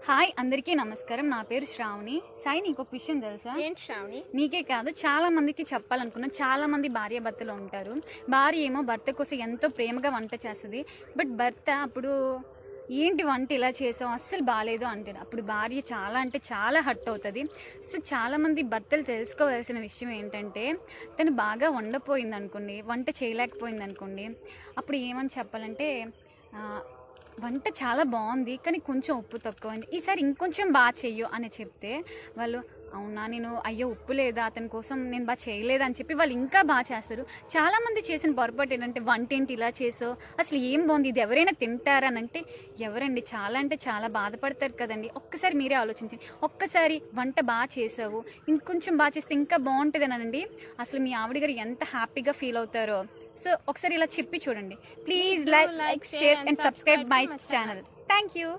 Hi అందరికీ నమస్కారం. నా పేరు శ్రావణి. సాయి, నీకు ఒక విషయం తెలుసా? ఏంటి శ్రావణి? నీకే కాదు, చాలా మందికి చెప్పాలనుకున్నా. చాలా మంది భార్య భర్తలు ఉంటారు. భార్య ఏమో భర్త కోసం ఎంతో ప్రేమగా వంట చేస్తుంది. బట్ భర్త అప్పుడు ఏంటి వంట ఇలా చేసావు, అస్సలు బాగాలేదు అంటాడు. అప్పుడు భార్య చాలా అంటే చాలా హర్ట్ అవుతుంది. సో చాలామంది భర్తలు తెలుసుకోవాల్సిన విషయం ఏంటంటే, తను బాగా వండపోయింది అనుకోండి, వంట చేయలేకపోయింది అనుకోండి, అప్పుడు ఏమని చెప్పాలంటే, వంట చాలా బాగుంది కానీ కొంచెం ఉప్పు తక్కువైంది, ఈసారి ఇంకొంచెం బాగా చెయ్యు అని చెప్తే వాళ్ళు అవునా, నేను అయ్యో ఉప్పు లేదా, అతని కోసం నేను బాగా చేయలేదు అని చెప్పి వాళ్ళు ఇంకా బాగా చేస్తారు. చాలామంది చేసిన పొరపాటు ఏంటంటే, వంట ఏంటి ఇలా చేసావు, అసలు ఏం బాగుంది, ఇది ఎవరైనా తింటారా అని అంటే ఎవరండి చాలా అంటే చాలా బాధపడతారు కదండి. ఒక్కసారి మీరే ఆలోచించండి. ఒక్కసారి వంట బాగా చేసావు, ఇంకొంచెం బాగా చేస్తే ఇంకా బాగుంటుంది అనండి, అసలు మీ ఆవిడ గారు ఎంత హ్యాపీగా ఫీల్ అవుతారో. సో ఒకసారి ఇలా చెప్పి చూడండి. Please like, share and subscribe my channel. Thank you.